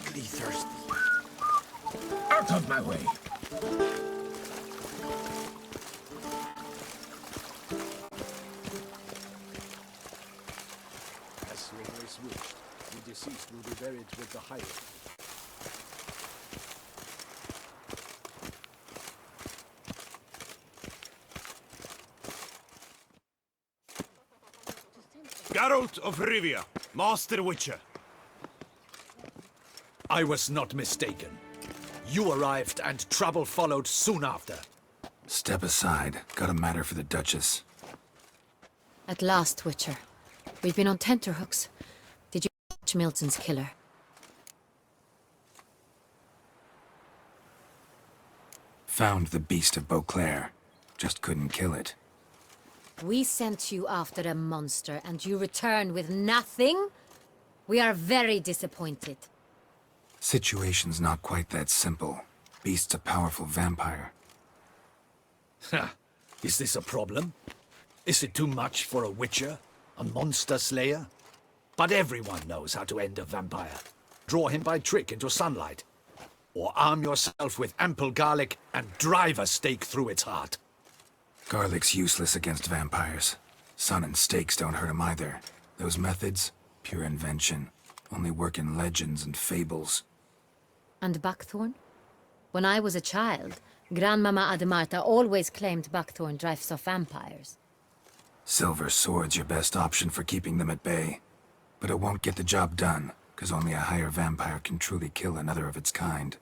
deadly thirsty. Out of my way. As Slaver's wished, the deceased will be buried with the Higher. Geralt of Rivia, Master Witcher. I was not mistaken. You arrived and trouble followed soon after. Step aside. Got a matter for the Duchess. At last, Witcher. We've been on tenterhooks. Did you catch Milton's killer? Found the beast of Beauclair. Just couldn't kill it. We sent you after a monster, and you returned with nothing? We are very disappointed. Situation's not quite that simple. Beast's a powerful vampire. Ha! Is this a problem? Is it too much for a witcher? A monster slayer? But everyone knows how to end a vampire. Draw him by trick into sunlight. Or arm yourself with ample garlic and drive a stake through its heart. Garlic's useless against vampires. Sun and stakes don't hurt him either. Those methods, pure invention. Only work in legends and fables. And buckthorn? When I was a child, Grandmama Ademarta always claimed buckthorn drives off vampires. Silver sword's your best option for keeping them at bay. But it won't get the job done, because only a higher vampire can truly kill another of its kind.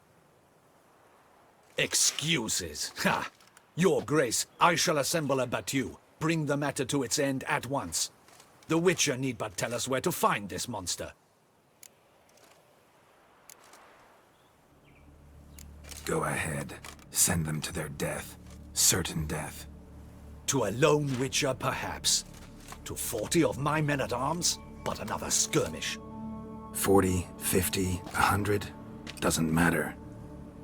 Excuses. Ha! Your Grace, I shall assemble a battue. Bring the matter to its end at once. The Witcher need but tell us where to find this monster. Go ahead. Send them to their death. Certain death. To a lone Witcher, perhaps. To 40 of my men-at-arms, but another skirmish. 40, 50, 100? Doesn't matter.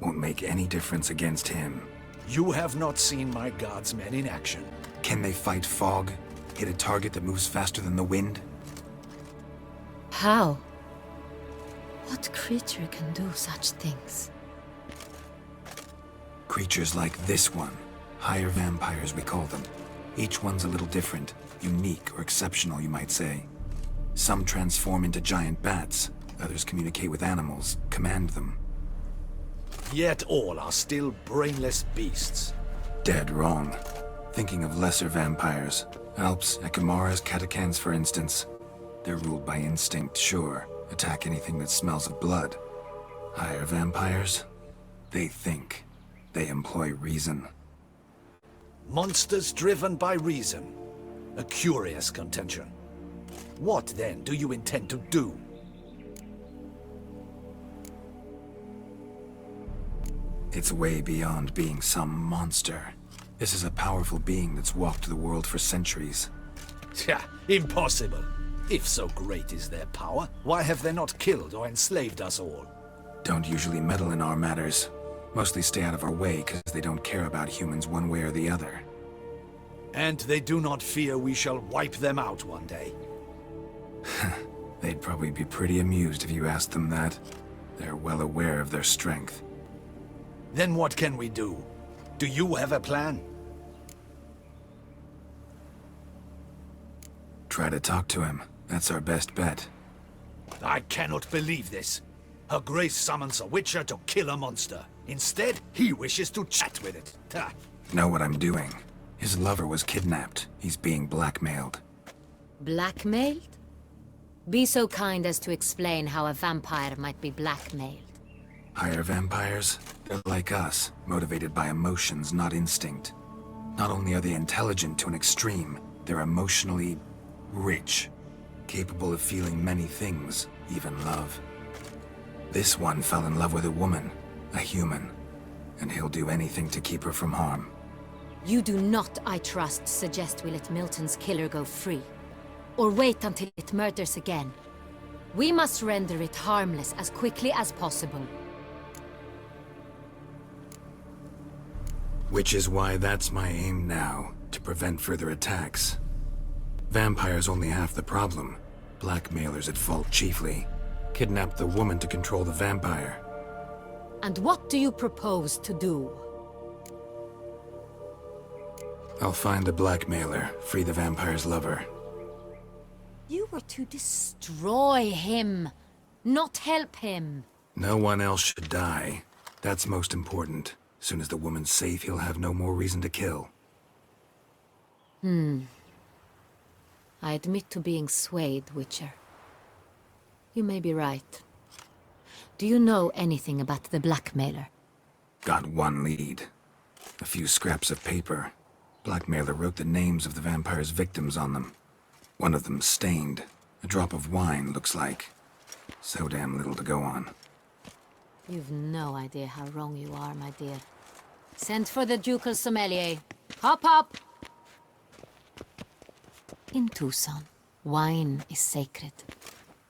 Won't make any difference against him. You have not seen my guardsmen in action. Can they fight fog? Hit a target that moves faster than the wind? How? What creature can do such things? Creatures like this one. Higher vampires, we call them. Each one's a little different. Unique or exceptional, you might say. Some transform into giant bats. Others communicate with animals, command them. Yet all are still brainless beasts. Dead wrong. Thinking of lesser vampires. Alps, Echimaras, Catacans, for instance. They're ruled by instinct, sure. Attack anything that smells of blood. Higher vampires? They think. They employ reason. Monsters driven by reason. A curious contention. What, then, do you intend to do? It's way beyond being some monster. This is a powerful being that's walked the world for centuries. Yeah, impossible. If so great is their power, why have they not killed or enslaved us all? Don't usually meddle in our matters. Mostly stay out of our way because they don't care about humans one way or the other. And they do not fear we shall wipe them out one day. They'd probably be pretty amused if you asked them that. They're well aware of their strength. Then what can we do? Do you have a plan? Try to talk to him. That's our best bet. I cannot believe this. Her Grace summons a Witcher to kill a monster. Instead, he wishes to chat with it. Ha. Know what I'm doing. His lover was kidnapped. He's being blackmailed. Blackmailed? Be so kind as to explain how a vampire might be blackmailed. Higher vampires? They're like us, motivated by emotions, not instinct. Not only are they intelligent to an extreme, they're emotionally rich, capable of feeling many things, even love. This one fell in love with a woman, a human, and he'll do anything to keep her from harm. You do not, I trust, suggest we let Milton's killer go free. Or wait until it murders again. We must render it harmless as quickly as possible. Which is why that's my aim now, to prevent further attacks. Vampires only half the problem. Blackmailers at fault chiefly. Kidnap the woman to control the vampire. And what do you propose to do? I'll find the blackmailer, free the vampire's lover. You were to destroy him, not help him. No one else should die. That's most important. Soon as the woman's safe, he'll have no more reason to kill. I admit to being swayed, Witcher. You may be right. Do you know anything about the blackmailer? Got one lead. A few scraps of paper. Blackmailer wrote the names of the vampire's victims on them. One of them stained. A drop of wine, looks like. So damn little to go on. You've no idea how wrong you are, my dear. Send for the ducal sommelier. Hop, hop! In Tucson, wine is sacred.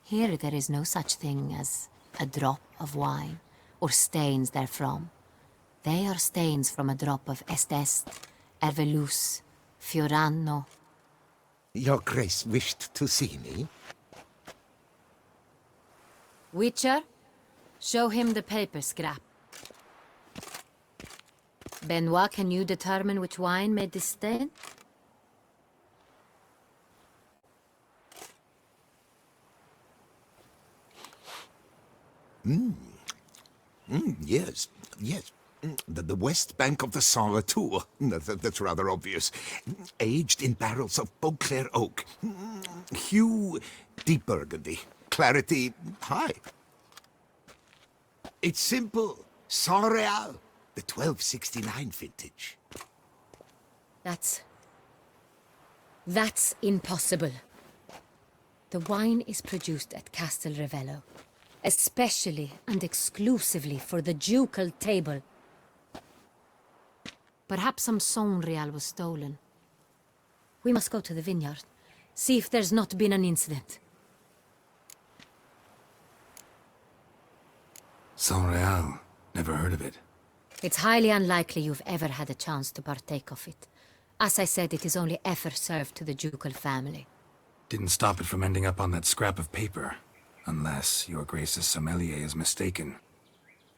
Here there is no such thing as a drop of wine, or stains therefrom. They are stains from a drop of Estest, Ervelus, Fiorano. Your Grace wished to see me? Witcher, show him the paper scrap. Benoit, can you determine which wine made this stain? Yes, yes. The west bank of the Saint Tour. That's rather obvious. Aged in barrels of Beauclair oak. Hue, deep burgundy. Clarity, high. It's simple. Saint Real, the 1269 vintage. That's impossible. The wine is produced at Castel Ravello, especially and exclusively for the ducal table. Perhaps some Saint Real was stolen. We must go to the vineyard, see if there's not been an incident. Saint Real. Never heard of it. It's highly unlikely you've ever had a chance to partake of it. As I said, it is only ever served to the ducal family. Didn't stop it from ending up on that scrap of paper. Unless your Grace's sommelier is mistaken.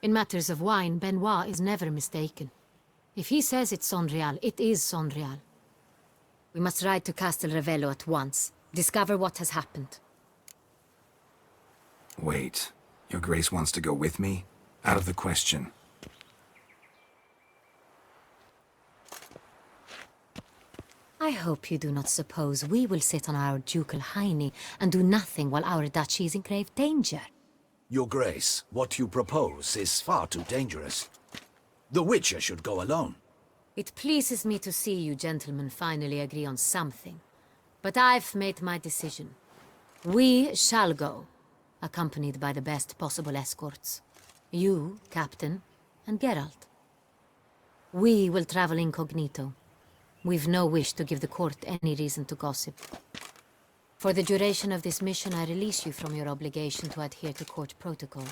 In matters of wine, Benoit is never mistaken. If he says it's Saint Real, it is Saint Real. We must ride to Castel Ravello at once. Discover what has happened. Wait. Your Grace wants to go with me? Out of the question. I hope you do not suppose we will sit on our ducal hiney and do nothing while our duchy is in grave danger. Your Grace, what you propose is far too dangerous. The Witcher should go alone. It pleases me to see you gentlemen finally agree on something. But I've made my decision. We shall go, accompanied by the best possible escorts. You, Captain, and Geralt. We will travel incognito. We've no wish to give the court any reason to gossip. For the duration of this mission, I release you from your obligation to adhere to court protocol.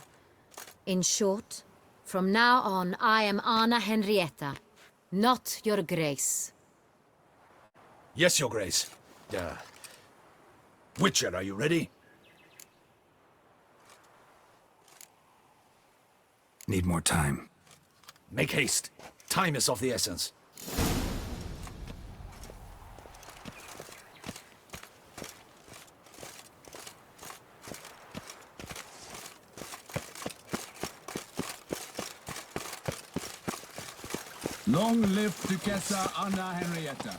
In short, from now on, I am Anna Henrietta, not your Grace. Yes, Your Grace. Witcher, are you ready? Need more time. Make haste. Time is of the essence. Long live Duchessa Anna Henrietta.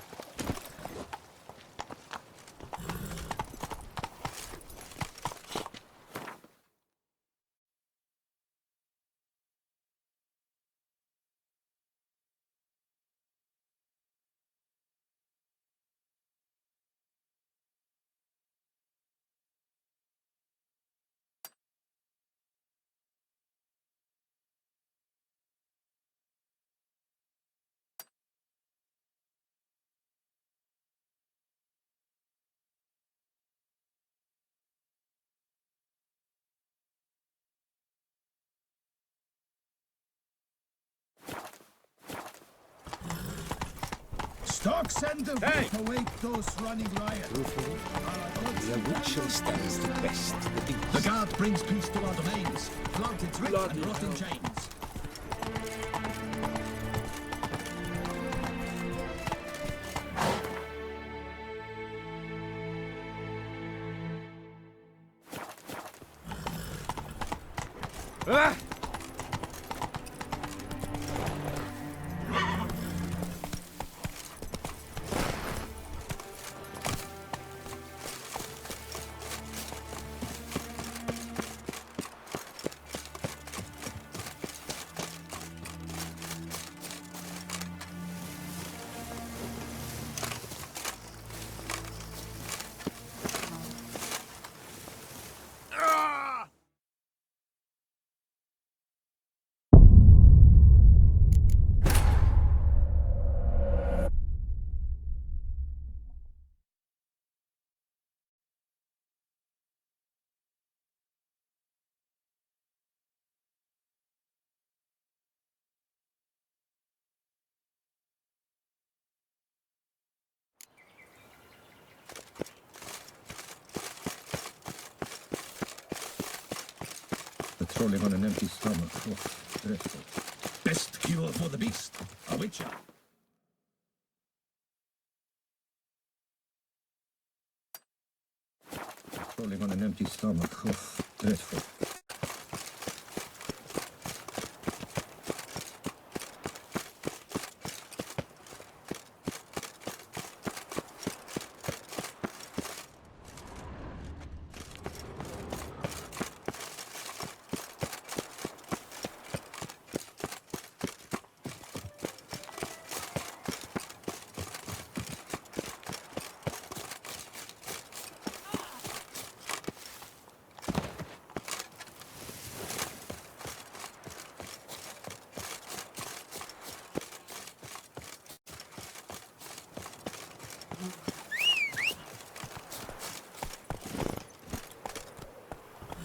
Stocks and the whip await those running riot. The Witcher stands the best. The guard brings peace to our domains. Flaunt its writ and rot in chains. Patrolling on an empty stomach. Oh, dreadful. Best cure for the beast. A witcher. Patrolling on an empty stomach. Oh, dreadful.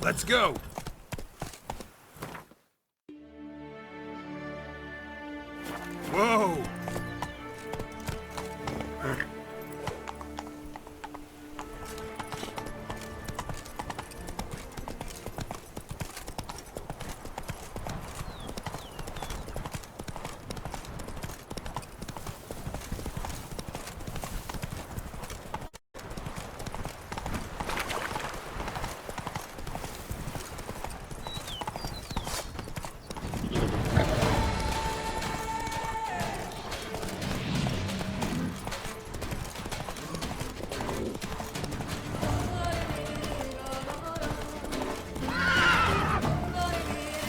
Let's go! Whoa!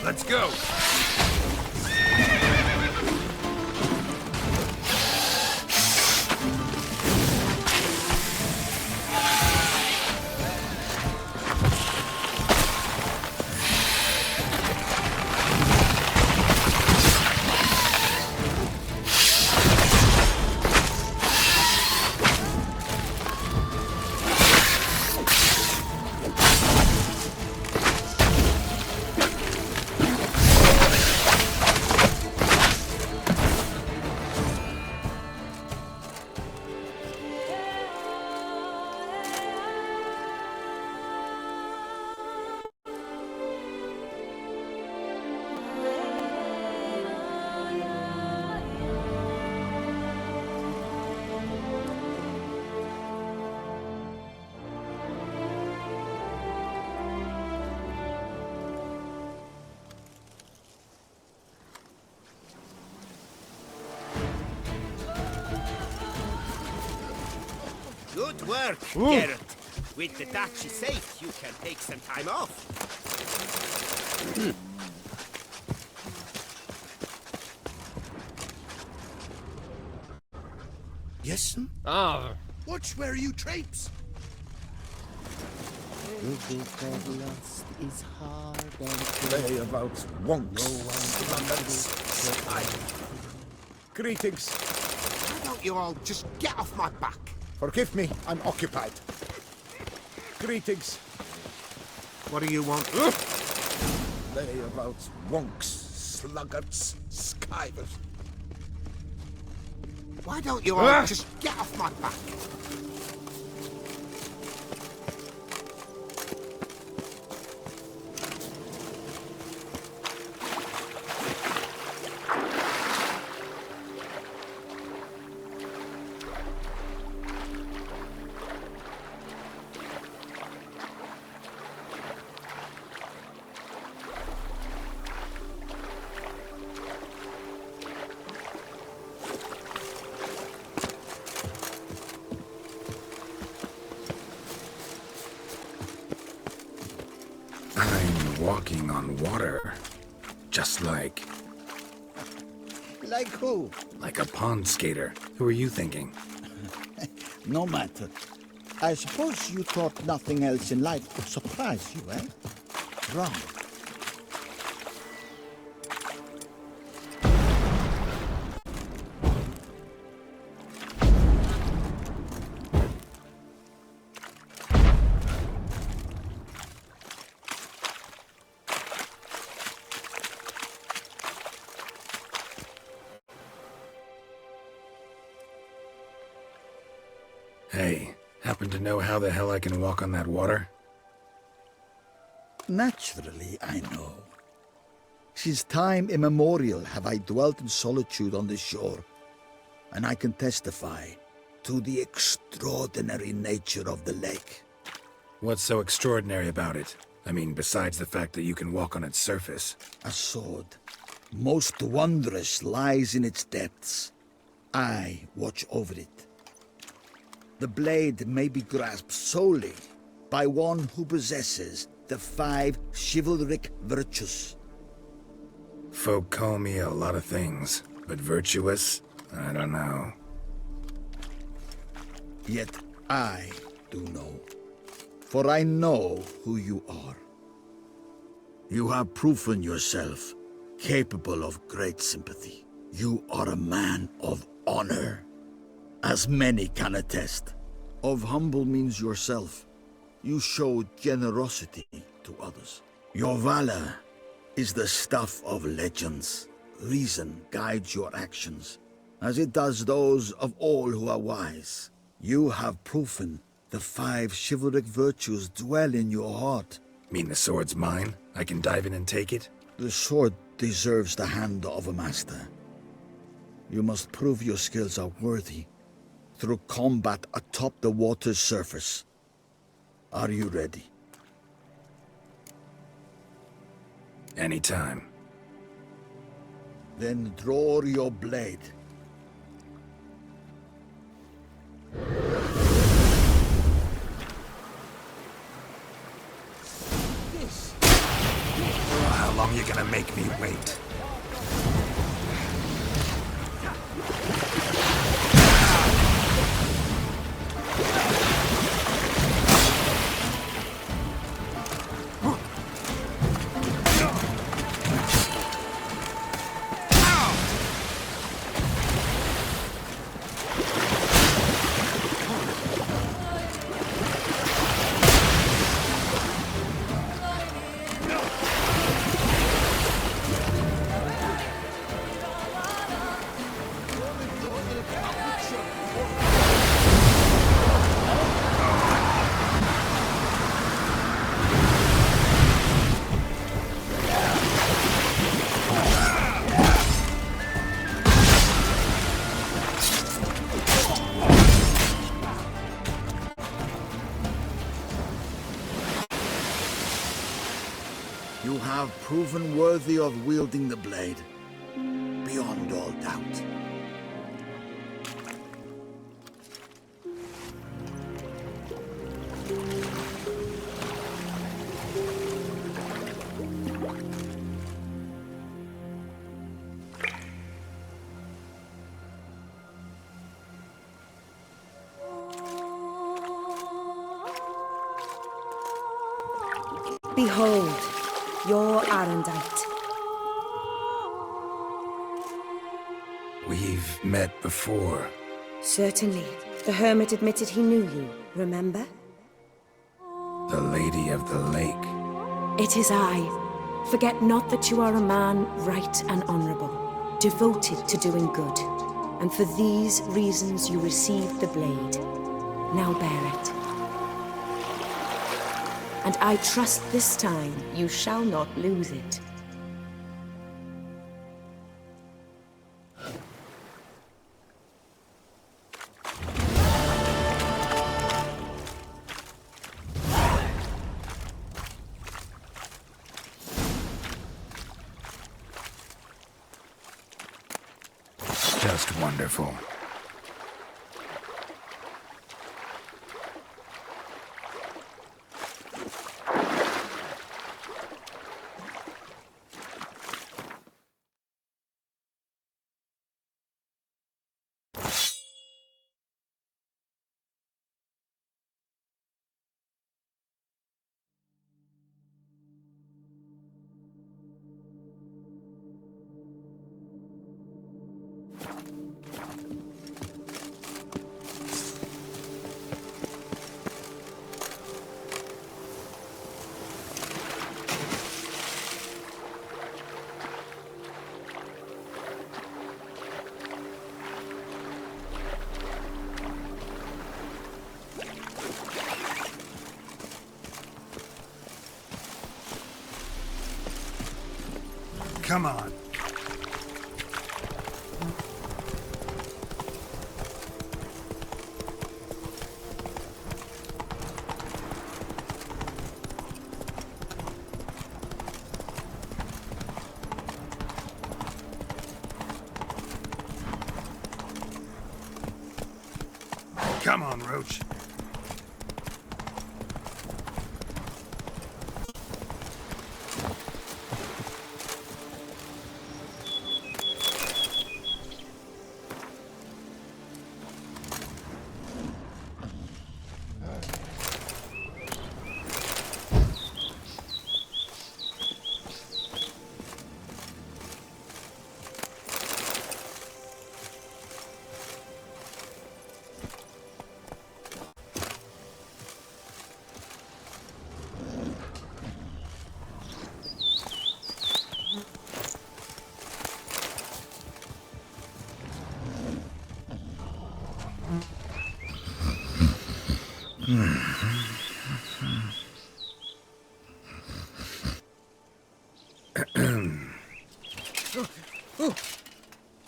Let's go! Good work, Geralt. With the duchy safe, you can take some time off. Yes? Watch where you traipse. is hard and Play about wonks. Greetings. Why don't you all just get off my back? Forgive me, I'm occupied. Greetings. What do you want? Play about wonks, sluggards, skivers. Why don't you all just get off my back? I'm walking on water. Just like Like who? a pond skater. Who are you thinking? No matter. I suppose you thought nothing else in life could surprise you, eh? Wrong. Hey, happen to know how the hell I can walk on that water? Naturally, I know. Since time immemorial have I dwelt in solitude on this shore, and I can testify to the extraordinary nature of the lake. What's so extraordinary about it? I mean, besides the fact that you can walk on its surface. A sword, most wondrous, lies in its depths. I watch over it. The blade may be grasped solely by one who possesses the 5 chivalric virtues. Folk call me a lot of things, but virtuous? I don't know. Yet I do know, for I know who you are. You have proven yourself capable of great sympathy. You are a man of honor, as many can attest. Of humble means yourself. You show generosity to others. Your valor is the stuff of legends. Reason guides your actions, as it does those of all who are wise. You have proven the 5 chivalric virtues dwell in your heart. Mean the sword's mine? I can dive in and take it? The sword deserves the hand of a master. You must prove your skills are worthy through combat atop the water's surface. Are you ready? Anytime. Then draw your blade. How long you gonna make me wait? You have proven worthy of wielding the blade, beyond all doubt. Behold, your Arendite. We've met before. Certainly. The hermit admitted he knew you, remember? The Lady of the Lake. It is I. Forget not that you are a man right and honorable, devoted to doing good. And for these reasons you received the blade. Now bear it. And I trust this time you shall not lose it. Just wonderful. Come on. Come on, Roach.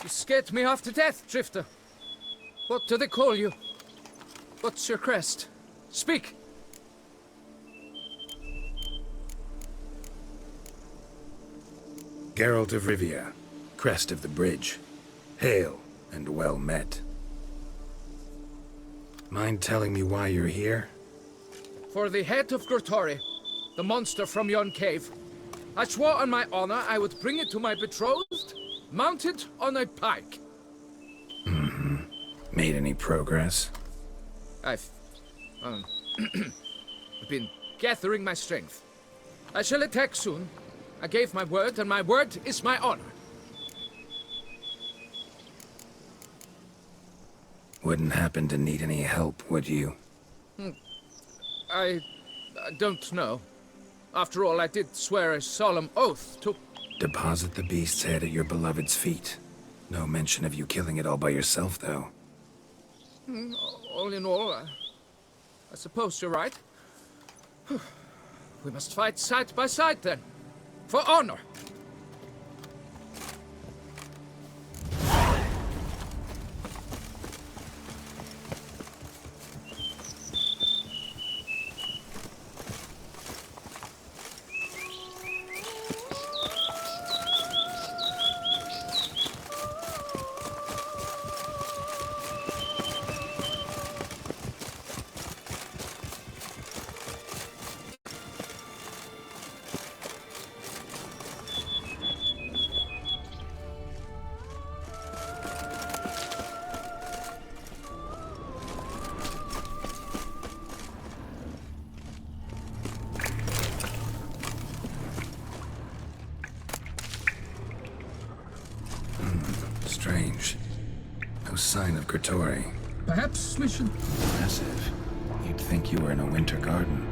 You scared me half to death, Drifter. What do they call you? What's your crest? Speak! Geralt of Rivia, crest of the bridge. Hail, and well met. Mind telling me why you're here? For the head of Grottori, the monster from yon cave. I swore on my honor I would bring it to my betrothed, mounted on a pike. Made any progress? I've been gathering my strength. I shall attack soon. I gave my word, and my word is my honor. Wouldn't happen to need any help, would you? I don't know. After all, I did swear a solemn oath to... Deposit the beast's head at your beloved's feet. No mention of you killing it all by yourself, though. All in all, I suppose you're right. We must fight side by side, then. For honor! Strange. No sign of Grottori. Perhaps mission. Impressive. You'd think you were in a winter garden.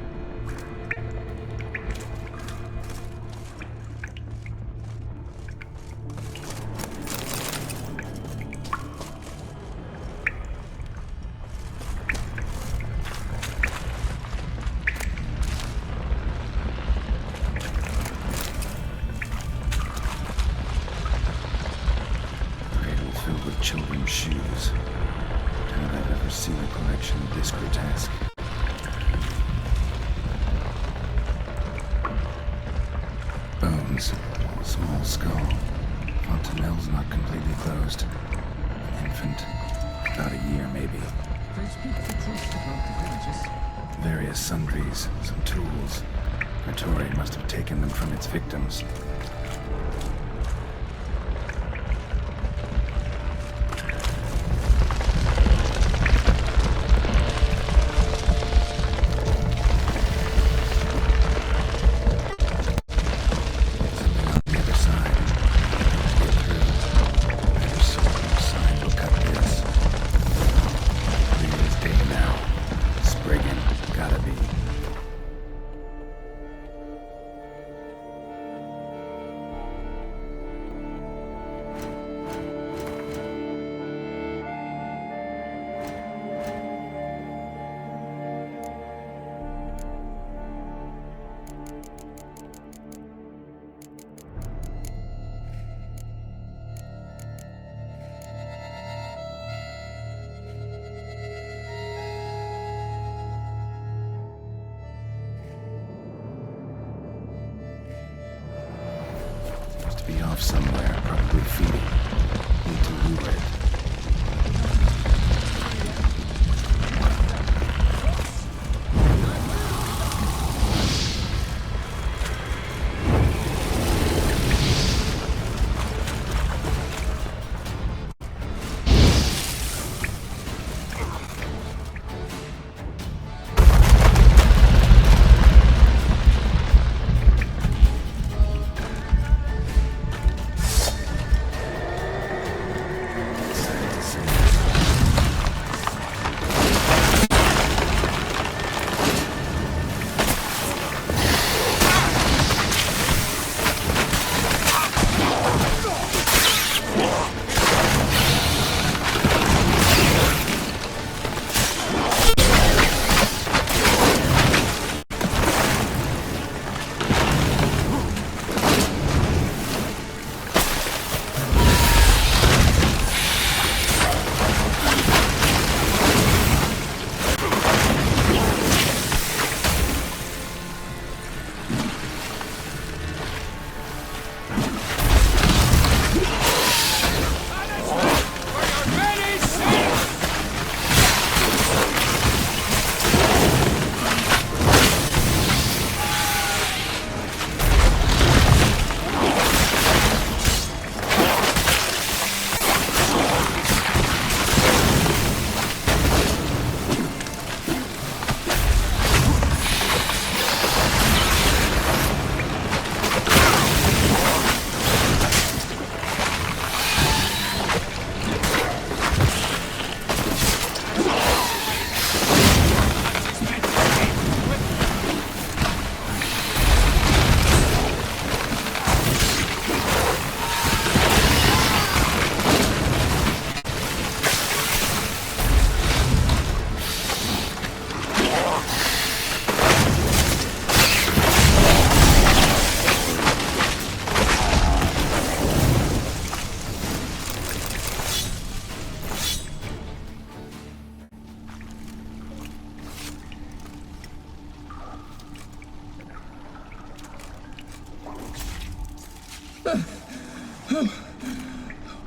some shoes. Doubt I've ever seen a collection this grotesque. Bones. Small skull. Fontanelle's not completely closed. An infant. About a year, maybe. They speak the truth about the villages. Various sundries, some tools. Grottori must have taken them from its victims. Be off somewhere, probably feeding. Need to lure it.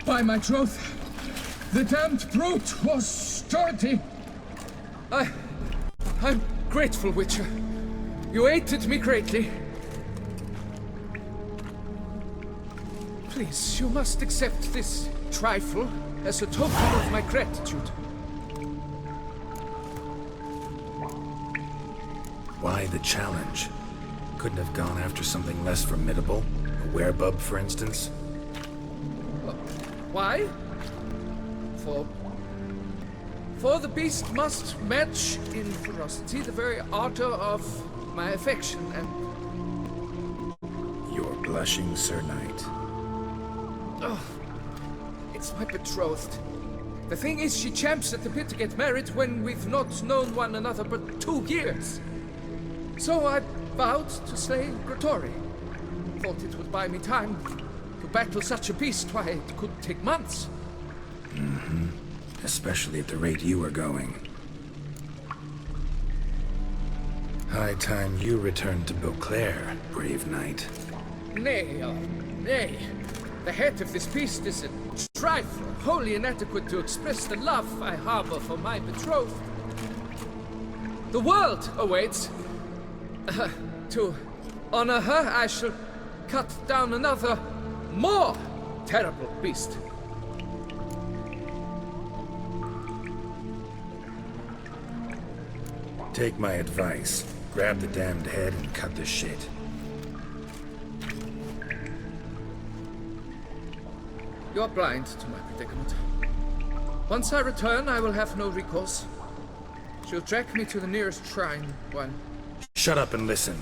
By my troth, the damned brute was sturdy. I'm grateful, Witcher. You aided me greatly. Please, you must accept this trifle as a token of my gratitude. Why the challenge? Couldn't have gone after something less formidable? A werebub, for instance? Why? For the beast must match in ferocity the very ardor of my affection, and... You're blushing, Sir Knight. Oh, it's my betrothed. The thing is, she champs at the bit to get married when we've not known one another but 2 years. So I vowed to slay Grottori. Thought it would buy me time to battle such a beast. Why, it could take months. Especially at the rate you were going. High time you returned to Beauclair, brave knight. Nay, nay. The head of this beast is a trifle, wholly inadequate to express the love I harbor for my betrothed. The world awaits. To honor her, I shall cut down another, more terrible beast. Take my advice. Grab the damned head and cut the shit. You are blind to my predicament. Once I return, I will have no recourse. She'll track me to the nearest shrine while... Shut up and listen.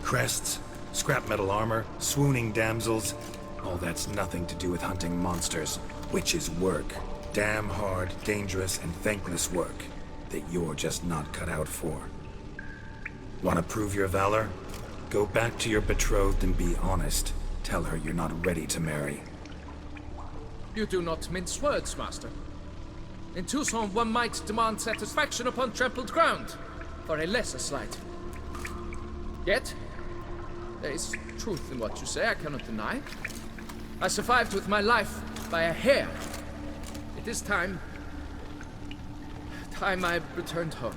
Crests, scrap metal armor, swooning damsels. All that's nothing to do with hunting monsters, which is work. Damn hard, dangerous, and thankless work that you're just not cut out for. Want to prove your valor? Go back to your betrothed and be honest. Tell her you're not ready to marry. You do not mince words, Master. In Tucson, one might demand satisfaction upon trampled ground for a lesser slight. Yet, there is truth in what you say, I cannot deny. I survived with my life by a hair. It is time I returned home.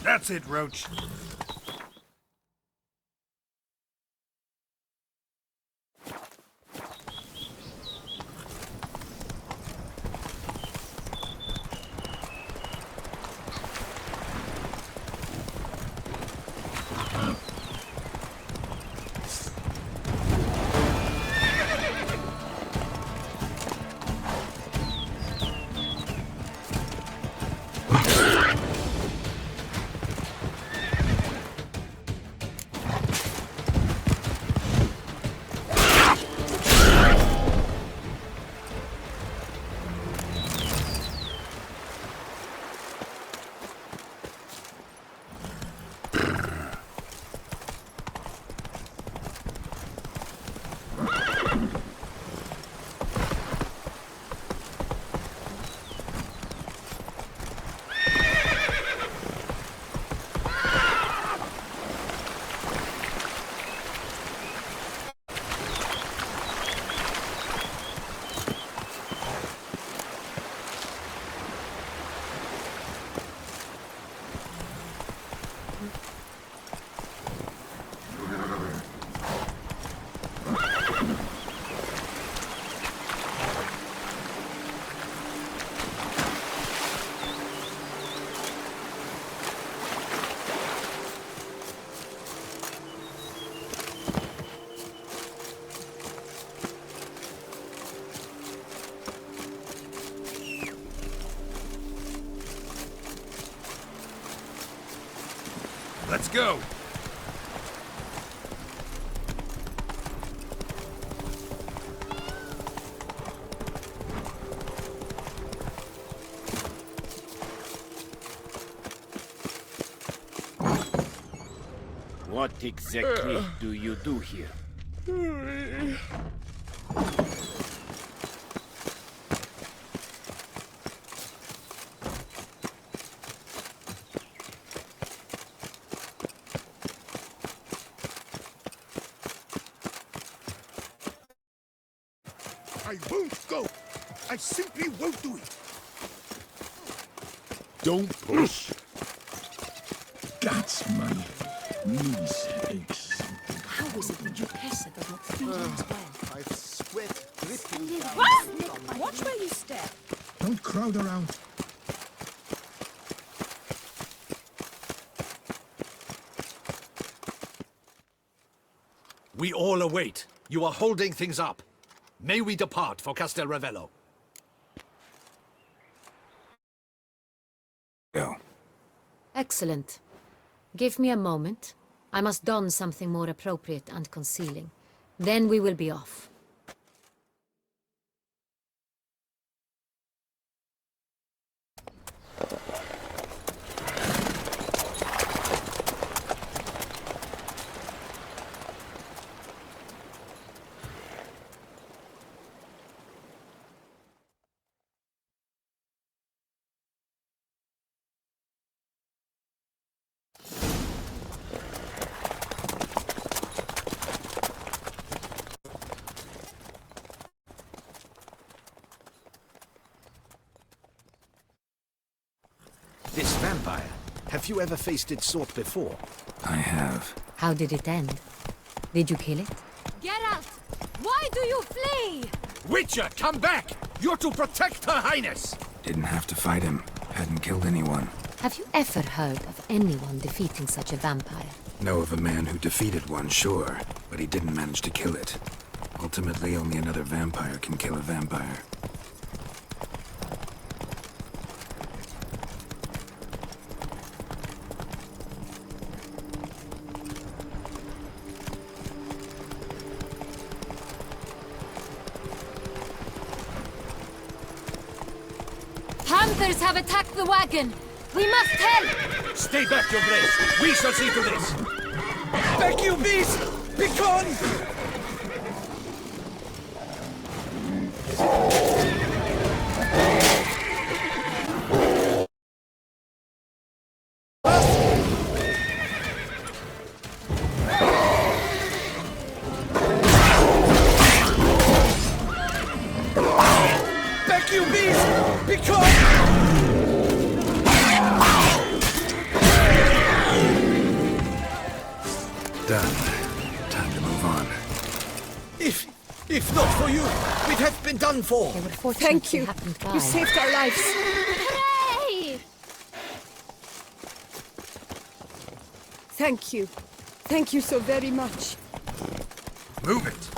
That's it, Roach. Let's go! What exactly do you do here? I won't go. I simply won't do it. Don't push. It's my knees aches. How is it the Duchessa does not feed him as well? I've sweat dripping down. Watch where you step. Don't crowd around. We all await. You are holding things up. May we depart for Castel Ravello? Go. Excellent. Give me a moment. I must don something more appropriate and concealing. Then we will be off. This vampire, have you ever faced its sort before? I have. How did it end? Did you kill it? Geralt! Why do you flee? Witcher, come back! You're to protect Her Highness! Didn't have to fight him. Hadn't killed anyone. Have you ever heard of anyone defeating such a vampire? Know of a man who defeated one, sure, but he didn't manage to kill it. Ultimately, only another vampire can kill a vampire. Hunters have attacked the wagon! We must help! Stay back, Your Grace! We shall see to this! Back, you beast! Begone! Back, you beast! Begone! Done. Time to move on. If not for you, we'd have been done for. They were fortunate Thank you. they happened by. You saved our lives. Hooray! Thank you. Thank you so very much. Move it!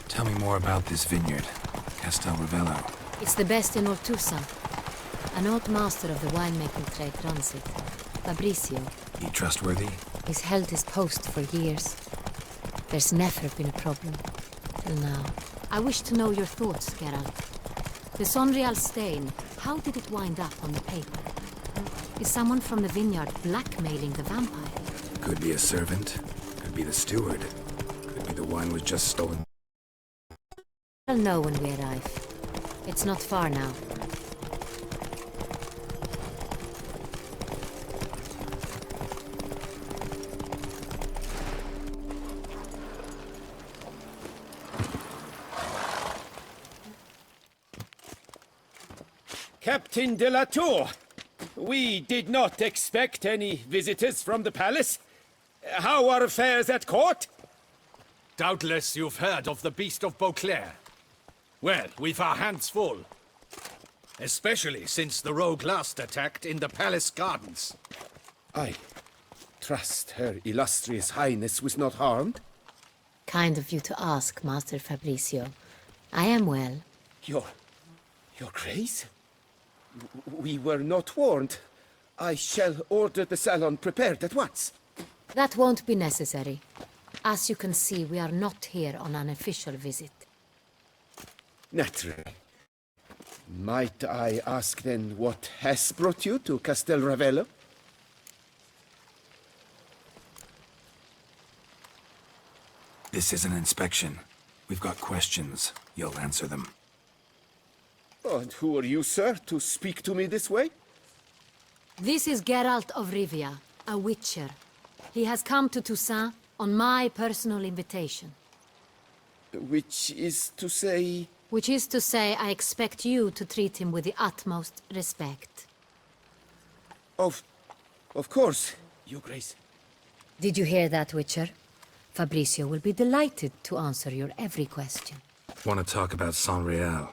Tell me more about this vineyard, Castel Ravello. It's the best in Ortusa. An old master of the winemaking trade runs it. Fabrizio. He trustworthy? He's held his post for years. There's never been a problem. Till now. I wish to know your thoughts, Geralt. The Sonreal stain, how did it wind up on the paper? Is someone from the vineyard blackmailing the vampire? Could be a servant. Could be the steward. Could be the wine was just stolen. We'll know when we arrive. It's not far now. Captain de la Tour, we did not expect any visitors from the palace. How are affairs at court? Doubtless you've heard of the Beast of Beauclair. Well, we've our hands full. Especially since the rogue last attacked in the palace gardens. I trust Her Illustrious Highness was not harmed. Kind of you to ask, Master Fabrizio. I am well. Your Grace? We were not warned. I shall order the salon prepared at once. That won't be necessary. As you can see, we are not here on an official visit. Naturally. Might I ask then what has brought you to Castel Ravello? This is an inspection. We've got questions. You'll answer them. Oh, and who are you, sir, to speak to me this way? This is Geralt of Rivia, a witcher. He has come to Toussaint on my personal invitation. Which is to say... Which is to say, I expect you to treat him with the utmost respect. Of course, Your Grace. Did you hear that, Witcher? Fabricio will be delighted to answer your every question. Want to talk about San Real?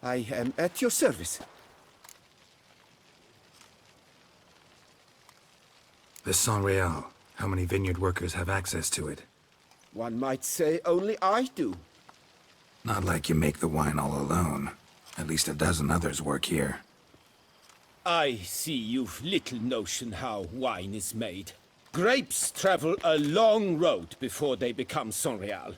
I am at your service. The San Real. How many vineyard workers have access to it? One might say only I do. Not like you make the wine all alone. At least a dozen others work here. I see you've little notion how wine is made. Grapes travel a long road before they become Sonreal.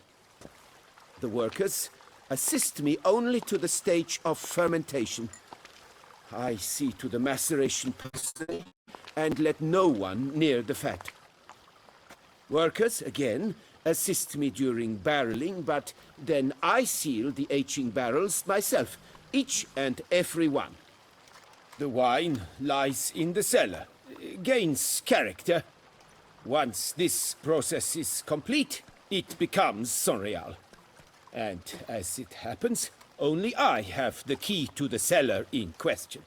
The workers assist me only to the stage of fermentation. I see to the maceration personally and let no one near the fat. Workers, again, assist me during barreling, but then I seal the aging barrels myself, each and every one. The wine lies in the cellar, gains character. Once this process is complete, it becomes Sonreal. And as it happens, only I have the key to the cellar in question.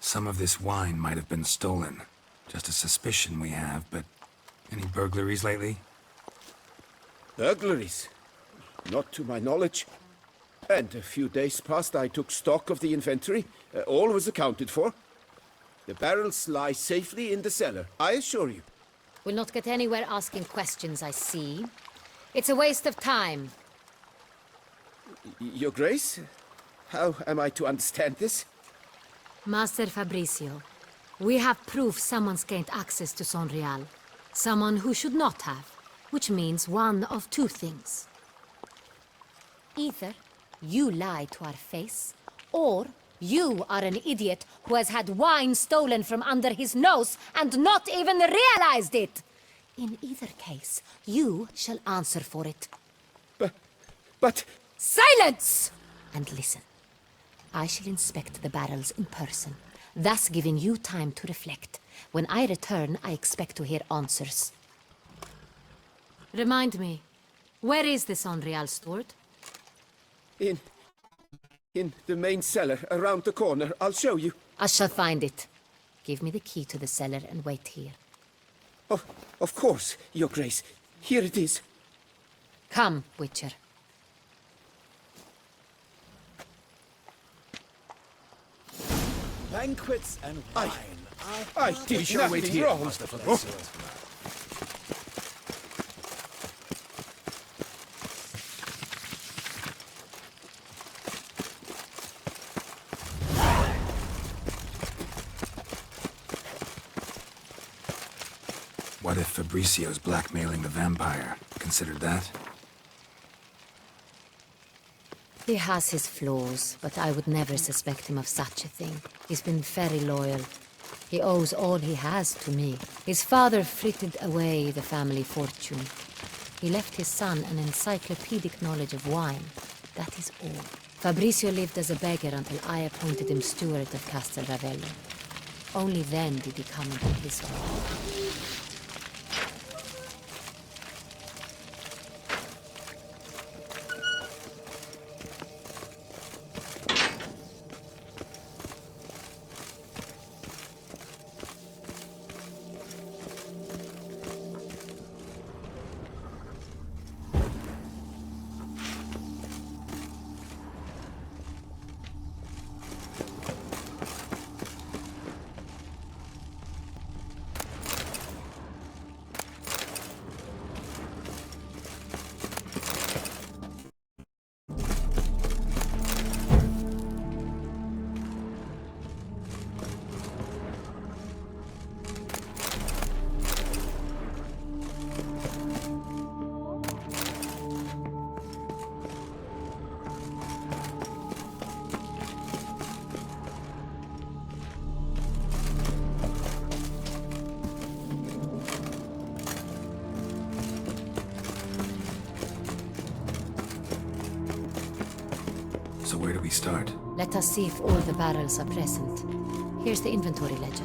Some of this wine might have been stolen. Just a suspicion we have, but any burglaries lately? Burglaries? Not to my knowledge. And a few days past I took stock of the inventory. All was accounted for. The barrels lie safely in the cellar, I assure you. We'll not get anywhere asking questions, I see. It's a waste of time. Your Grace? How am I to understand this? Master Fabricio, we have proof someone's gained access to Sonreal. Someone who should not have, which means one of two things. Either you lie to our face, or you are an idiot who has had wine stolen from under his nose and not even realized it. In either case, you shall answer for it. But... Silence! And listen. I shall inspect the barrels in person, thus giving you time to reflect. When I return, I expect to hear answers. Remind me, where is the Sonreal stored? In the main cellar, around the corner. I'll show you. I shall find it. Give me the key to the cellar and wait here. Oh, of course, Your Grace. Here it is. Come, Witcher. Banquets and wine. I did nothing wrong. Master Fabricio. What if Fabricio's blackmailing the vampire? Considered that? He has his flaws, but I would never suspect him of such a thing. He's been very loyal. He owes all he has to me. His father frittered away the family fortune. He left his son an encyclopedic knowledge of wine. That is all. Fabricio lived as a beggar until I appointed him steward of Castel Ravello. Only then did he come into his own. So where do we start? Let us see if all the barrels are present. Here's the inventory ledger.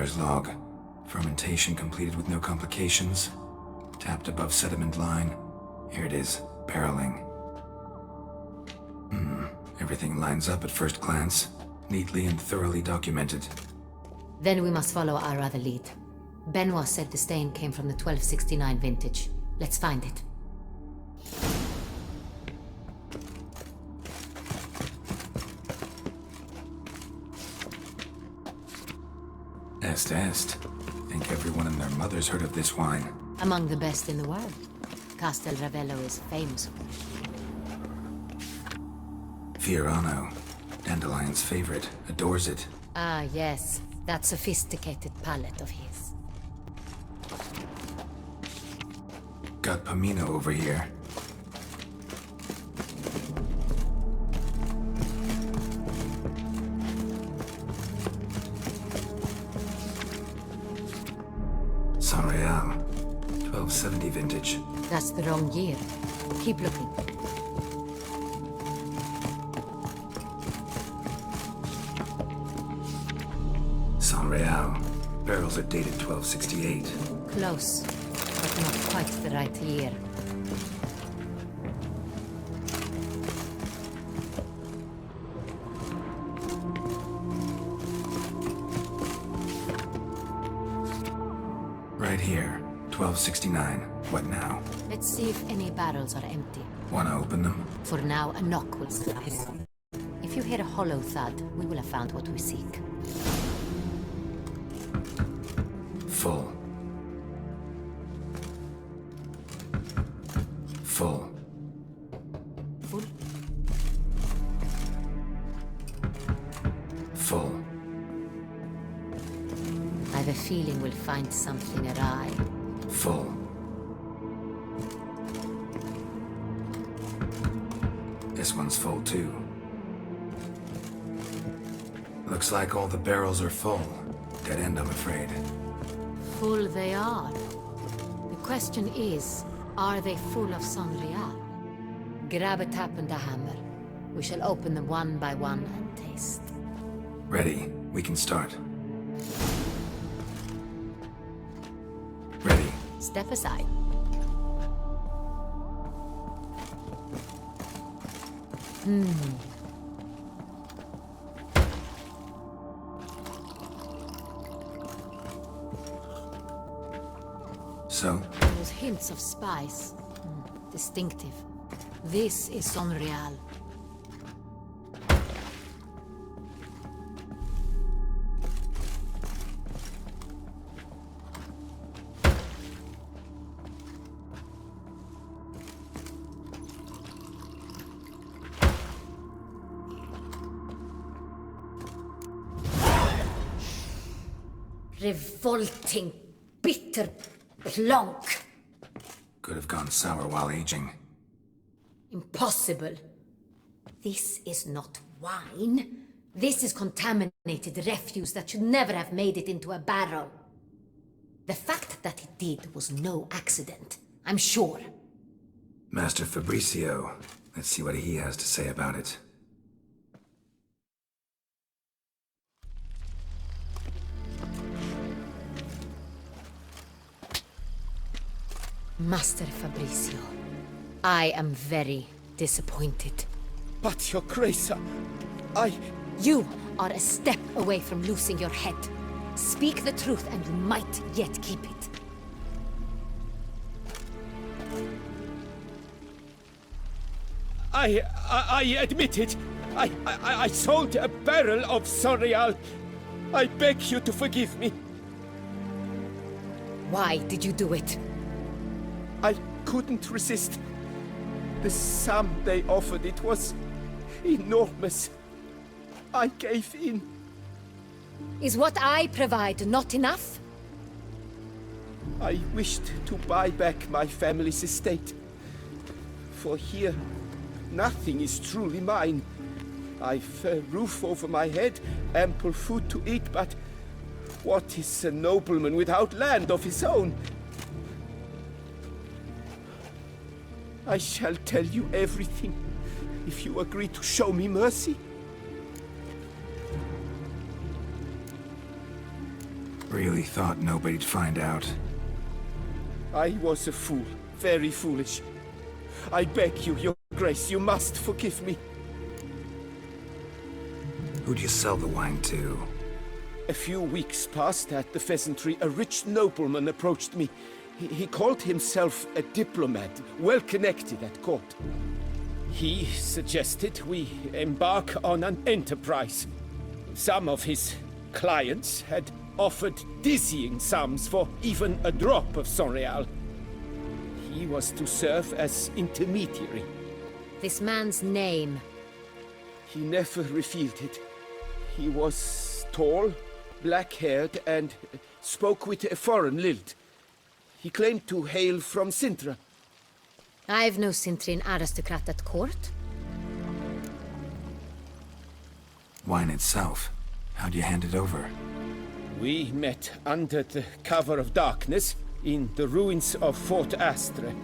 owner's log. Fermentation completed with no complications. Tapped above sediment line. Here it is, barreling. Everything lines up at first glance. Neatly and thoroughly documented. Then we must follow our other lead. Benoit said the stain came from the 1269 vintage. Let's find it. Est. Think everyone and their mother's heard of this wine. Among the best in the world. Castel Ravello is famous for it. Fiorano, Dandelion's favorite, adores it. Ah, yes. That sophisticated palate of his. Got Pomino over here. San Real, 1270 vintage. That's the wrong year. Keep looking. San Real. Barrels are dated 1268. Close, but not quite the right year. Right here, 1269. What now? Let's see if any barrels are empty. Wanna open them? For now, a knock will suffice. If you hear a hollow thud, we will have found what we seek. Full. Full. Full? Full. I have a feeling we'll find something awry. Full. This one's full too. Looks like all the barrels are full. Dead end, I'm afraid. Full they are. The question is, are they full of San Real? Grab a tap and a hammer. We shall open them one by one and taste. Ready. We can start. Ready. Step aside. So? Those hints of spice. Distinctive. This is San Real. Revolting, bitter plonk. Could have gone sour while aging. Impossible. This is not wine. This is contaminated refuse that should never have made it into a barrel. The fact that it did was no accident, I'm sure. Master Fabricio. Let's see what he has to say about it. Master Fabricio, I am very disappointed. But, Your Grace, You are a step away from losing your head. Speak the truth and you might yet keep it. I admit it. I sold a barrel of San Real. I beg you to forgive me. Why did you do it? I couldn't resist. The sum they offered, it was enormous. I gave in. Is what I provide not enough? I wished to buy back my family's estate. For here, nothing is truly mine. I've a roof over my head, ample food to eat, but what is a nobleman without land of his own? I shall tell you everything, if you agree to show me mercy. Really thought nobody'd find out. I was a fool, very foolish. I beg you, Your Grace, you must forgive me. Who'd you sell the wine to? A few weeks past at the Pheasantry, a rich nobleman approached me. He called himself a diplomat, well connected at court. He suggested we embark on an enterprise. Some of his clients had offered dizzying sums for even a drop of Sonreal. He was to serve as intermediary. This man's name. He never revealed it. He was tall, black-haired, and spoke with a foreign lilt. He claimed to hail from Sintra. I've no Sintrin aristocrat at court. Wine itself. How'd you hand it over? We met under the cover of darkness in the ruins of Fort Astre.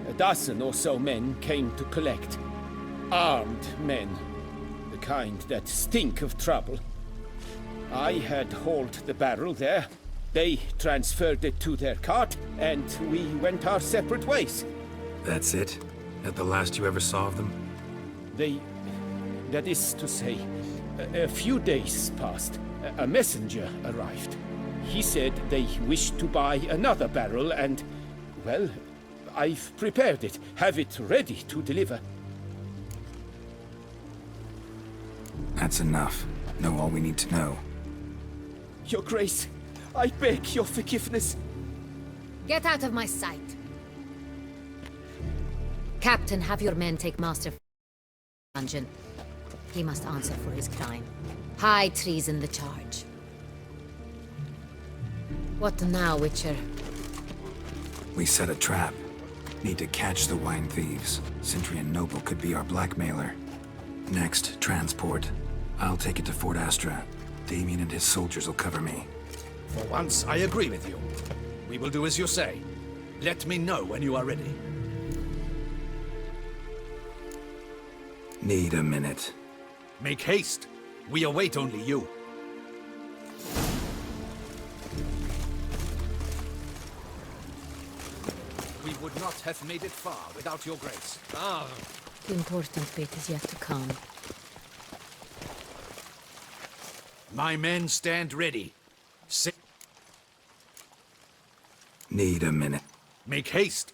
A dozen or so men came to collect. Armed men. The kind that stink of trouble. I had hauled the barrel there. They transferred it to their cart, and we went our separate ways. That's it? That the last you ever saw of them? That is to say, a few days passed. A messenger arrived. He said they wished to buy another barrel and, well, I've prepared it. Have it ready to deliver. That's enough. Know all we need to know. Your Grace, I beg your forgiveness. Get out of my sight. Captain, have your men take Master dungeon. He must answer for his crime. High treason the charge. What now, Witcher? We set a trap. Need to catch the wine thieves. Centrian Noble could be our blackmailer. Next, transport. I'll take it to Fort Astra. Damien and his soldiers will cover me. For once, I agree with you. We will do as you say. Let me know when you are ready. Need a minute. Make haste. We await only you. We would not have made it far without your grace. The important bit is yet to come. My men stand ready. Need a minute. Make haste.